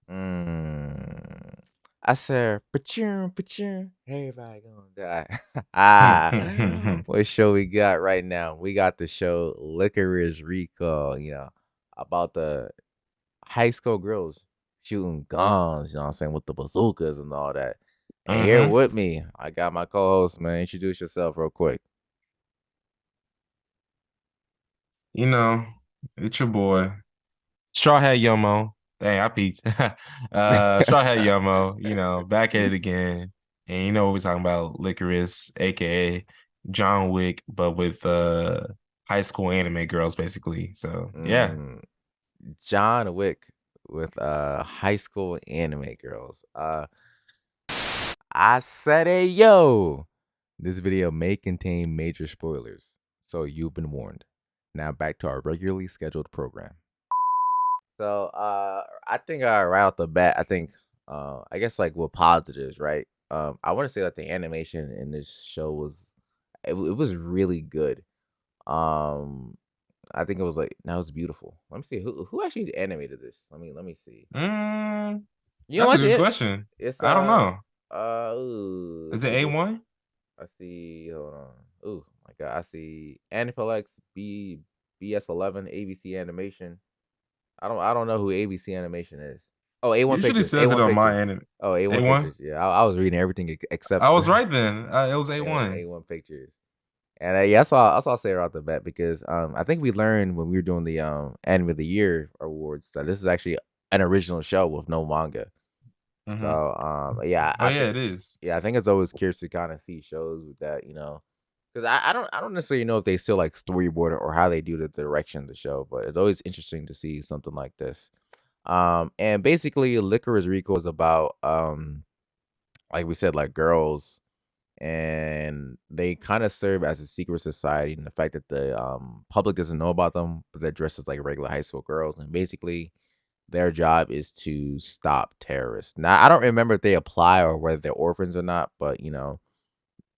Mm. I said, "Pachoo, pachoo, everybody gonna die." What show we got right now? We got the show Lycoris Recoil, about the high school girls shooting guns, what I'm saying, with the bazookas and all that. And here hmm with me, I got my co-host, man. Introduce yourself real quick. You know, it's your boy, StrawhatYomo. Dang, I peaked. StrawhatYomo, back at it again. And you know what we're talking about, Licorice, aka John Wick, but with high school anime girls, basically. So yeah. Mm, John Wick with high school anime girls. I said it, yo. This video may contain major spoilers, so you've been warned. Now back to our regularly scheduled program. So, I think right off the bat, I guess like with positives, right? I want to say that the animation in this show it was really good. Um, I think it was like that was beautiful. Let me see who actually animated this. Let me see. Mm, You know that's a what? good question. It's I don't know. ooh, Is it A1? I see. Hold on. Ooh, my God. I see Aniplex BS11 ABC Animation. I don't know who ABC Animation is. Oh, A1 Usually Pictures. says it A1 on my Pictures. anime. Oh, A1 A1? Pictures. Yeah, I was reading everything except I was right then. It was yeah, A1. A1 Pictures. And yeah, that's why I'll say it right off the bat because I think we learned when we were doing the Anime of the Year awards that this is actually an original show with no manga. hmm So yeah, Oh yeah, it is. I think it's always curious to kind of see shows with that, because I don't necessarily know if they still like storyboard it or how they do the direction of the show, but it's always interesting to see something like this. And basically, Licorice Rico is about like we said, like girls, and they kind of serve as a secret society, and the fact that the public doesn't know about them, but they're dressed as like regular high school girls, and basically their job is to stop terrorists. Now, I don't remember if they apply or whether they're orphans or not, but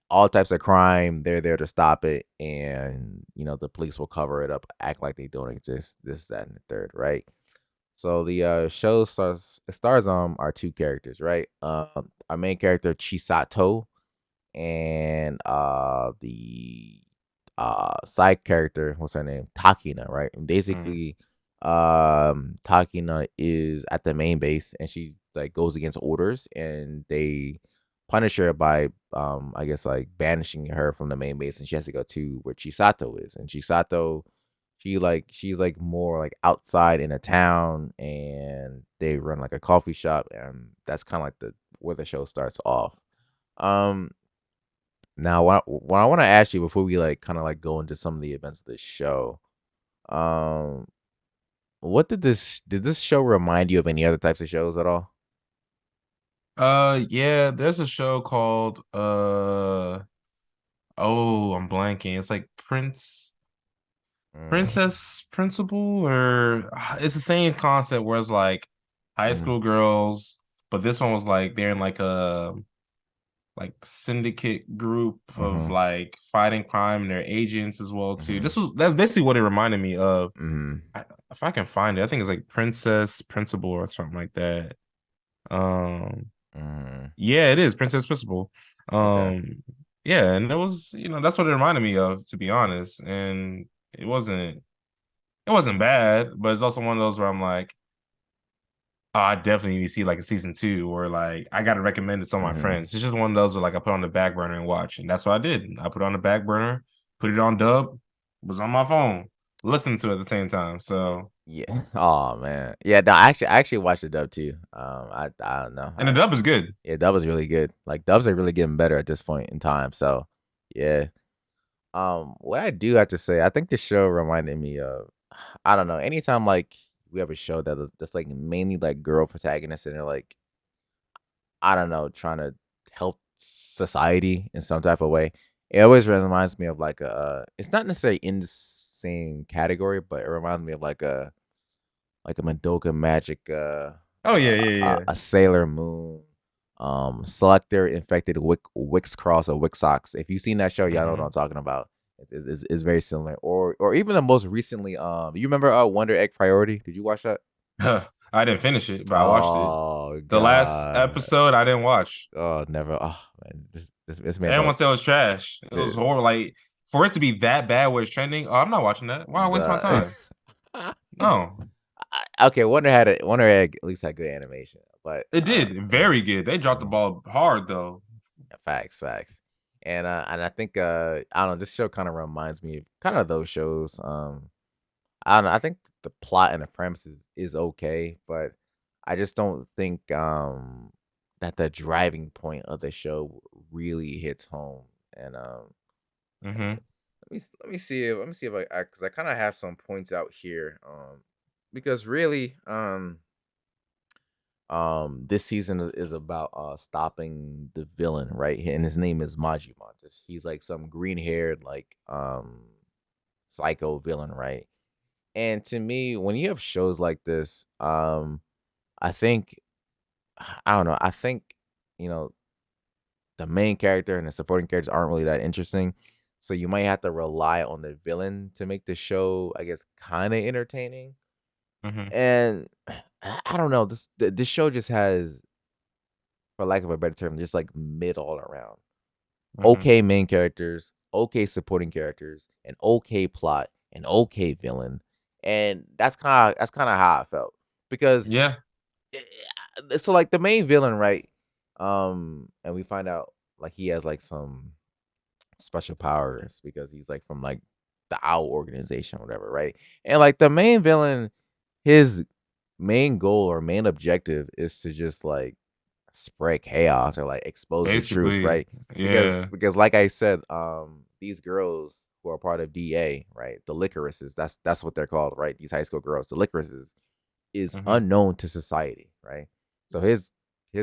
all types of crime, they're there to stop it, and the police will cover it up, act like they don't exist, this, that, and the third, right? So the show stars our two characters, right? Our main character Chisato and the side character, what's her name? Takina, right? And Mm. basically Takina is at the main base and she like goes against orders and they punish her by I guess like banishing her from the main base and she has to go to where Chisato is. And Chisato she's like more like outside in a town and they run like a coffee shop and that's kind of like the where the show starts off. Um Now, what I want to ask you before we like kind of like go into some of the events of the show, um, what did this show remind you of any other types of shows at all? Yeah, there's a show called oh, I'm blanking. It's like Mm, Princess Principal, or it's the same concept where it's like high mm, school girls, but this one was like they're in like a like syndicate group of mm-hmm, like fighting crime and they're agents as well too. mm-hmm, That's basically what it reminded me of. mm-hmm, If I can find it, I think it's like Princess Principal or something like that. Um, mm-hmm. yeah, it is Princess Principal. Okay. Um, yeah, and it was, that's what it reminded me of, to be honest. And it wasn't bad, but it's also one of those where I'm like, oh, I definitely need to see like a season two, or like I gotta recommend it to all my Mm-hmm. friends. It's just one of those where like I put on the back burner and watch, and that's what I did. I put it on the back burner, put it on dub, was on my phone, listening to it at the same time. So, Yeah. Oh man. Yeah. No, I actually watched the dub too. I don't know. and the dub is good. Yeah, dub was really good. Like dubs are really getting better at this point in time. So yeah. What I do have to say, I think the show reminded me of, I don't know, anytime like we have a show that's like mainly like girl protagonists and they're like, I don't know, trying to help society in some type of way. It always reminds me of like it's not necessarily in the same category, but it reminds me of like a Madoka Magic, Oh yeah, yeah, yeah. a Sailor Moon, Selector Infected Wix Cross or Wixox. If you've seen that show, y'all know what I'm hmm talking about. It's very similar. Or even the most recently, you remember Wonder Egg Priority? Did you watch that? I didn't finish it, but I watched it. Oh The last god. episode I didn't watch. Oh, never. Oh man, this man Everyone don't. said it was trash. It was horrible. Like for it to be that bad where it's trending, oh, I'm not watching that. Why waste my The time? No, okay, Wonder had at least had good animation, but it did very good. They dropped the mhm. ball hard though. Facts. And I think I don't know, this show kind of reminds me of kind of those shows. I don't know, I think the plot and the premise is okay, but I just don't think that the driving point of the show really hits home. And Hmm. let me see if I because I kind of have some points out here. Because really this season is about stopping the villain, right? And his name is Majima. He's like some green haired like psycho villain, right? And to me, when you have shows like this, I think I don't know, I think you know the main character and the supporting characters aren't really that interesting. So you might have to rely on the villain to make the show, I guess, kind of entertaining. Hmm. And I don't know, this show just has, for lack of a better term, just like mid all around. Hmm. Okay main characters, okay supporting characters, an okay plot, an okay villain. And that's kind of how I felt. Because Yeah, so like the main villain, right? And we find out like he has like some special powers because he's like from like the OWL organization or whatever, right? And like the main villain, his main goal or main objective is to just like spread chaos or like expose the truth, basically, right? Because yeah. because like I said, these girls who are part of DA, right? The Lycorises, that's what they're called, right? These high school girls, the Lycorises, is Hmm. unknown to society, right? So his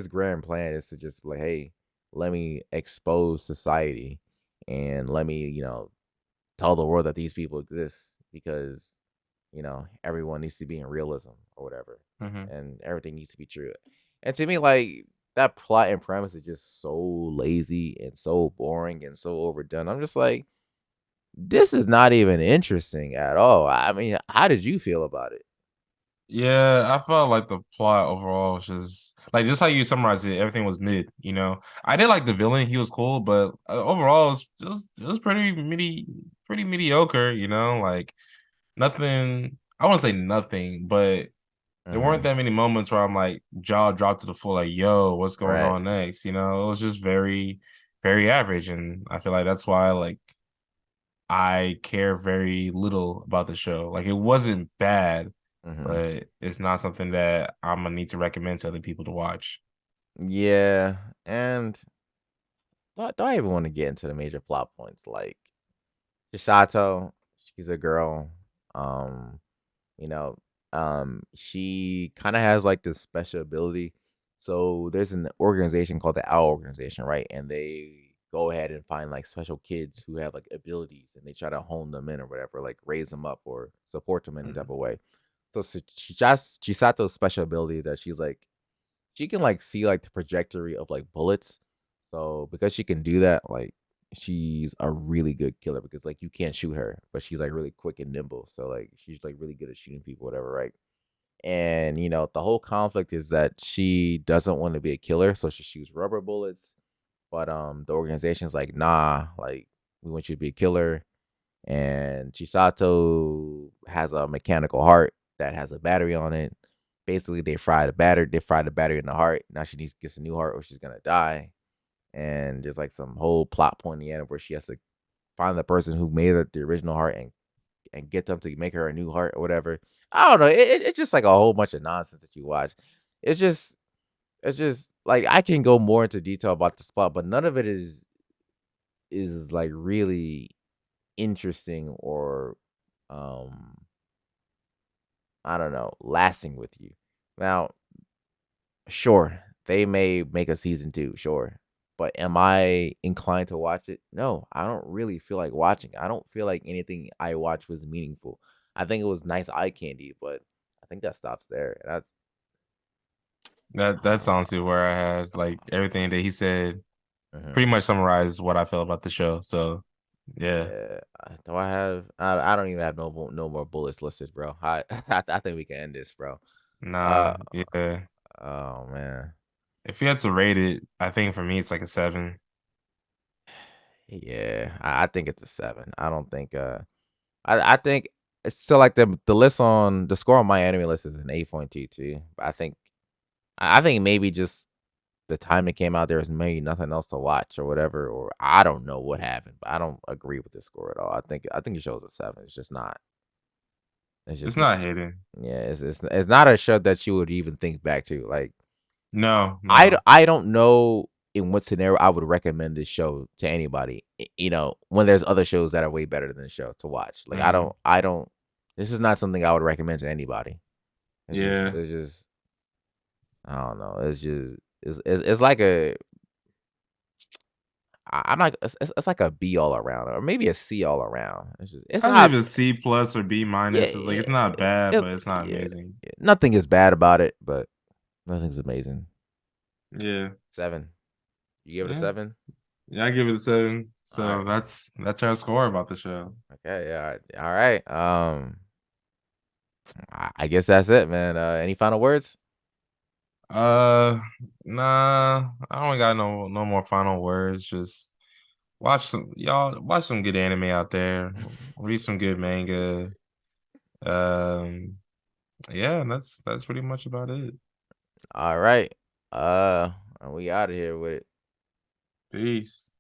grand plan is to just be like, hey, let me expose society and let me, tell the world that these people exist because, everyone needs to be in realism or whatever. Hmm. And everything needs to be true. And to me, like that plot and premise is just so lazy and so boring and so overdone. I'm just like, this is not even interesting at all. I mean, how did you feel about it? Yeah, I felt like the plot overall was just how you summarized it. Everything was mid. I did like the villain; he was cool, but overall, it was pretty mediocre. Like nothing. I wouldn't say nothing, but there weren't Hmm. that many moments where I'm like jaw dropped to the floor, like, "Yo, what's going Right. on next?" It was just very, very average, and I feel like that's why like I care very little about the show. Like it wasn't bad, Hmm. but it's not something that I'm gonna need to recommend to other people to watch. Yeah. And do I even want to get into the major plot points? Like, Shisato, she's a girl. Um, you know, she kind of has like this special ability. So there's an organization called the OWL organization, right? And they go ahead and find like special kids who have like abilities and they try to hone them in or whatever, like raise them up or support them in any type Mhm. of way. So Chisato's special ability that she's like she can like see like the trajectory of like bullets. So because she can do that, like she's a really good killer because like you can't shoot her, but she's like really quick and nimble. So like she's like really good at shooting people, whatever, right? And the whole conflict is that she doesn't want to be a killer, so she shoots rubber bullets. But the organization's like, nah, like we want you to be a killer. And Chisato has a mechanical heart that has a battery on it. Basically, they fry the battery in the heart. Now she needs gets a new heart or she's gonna die. And there's like some whole plot point in the end where she has to find the person who made the original heart and get them to make her a new heart or whatever. I don't know. It's just like a whole bunch of nonsense that you watch. It's just it's just like I can go more into detail about the plot, but none of it is like really interesting or um I don't know, lasting with you. Now, sure, they may make a season 2, sure. But am I inclined to watch it? No, I don't really feel like watching. I don't feel like anything I watched was meaningful. I think it was nice eye candy, but I think that stops there. That's That's honestly where I had like everything that he said mhm. pretty much summarized what I feel about the show. So yeah. Yeah. Do I have? I don't even have no more bullets listed, bro. I think we can end this, bro. Uh, Nah, yeah. oh man, If you had to rate it, I think for me it's like a 7. yeah, I think it's a 7. I don't think. I think it's still like the list on the score on my anime list is an 8.22. But I think maybe just the time it came out, there was maybe nothing else to watch or whatever, or I don't know what happened, but I don't agree with the score at all. I think it shows a 7. It's just not. It's It's just not hidden. yeah. It's not a show that you would even think back to. Like No, no. I don't know in what scenario I would recommend this show to anybody. When there's other shows that are way better than the show to watch. Like Hmm. I don't. This is not something I would recommend to anybody. Yeah. It's just I don't know. It's like a I'm like it's like a B all around or maybe a C all around. It's I leave not it C plus or B yeah, minus. It's like yeah, it's not bad, it, but it's not yeah, amazing. yeah. Nothing is bad about it, but nothing's amazing. Yeah. 7. You give it a Yeah. 7? Yeah, I give it a 7. All So right. that's our score about the show. Okay, yeah. All right. I guess that's it, man. Any final words? Uh, nah, I don't got no more final words. Just watch some good anime out there. Read some good manga. Um, yeah, that's pretty much about it. All right. Uh, we out of here with it. Peace.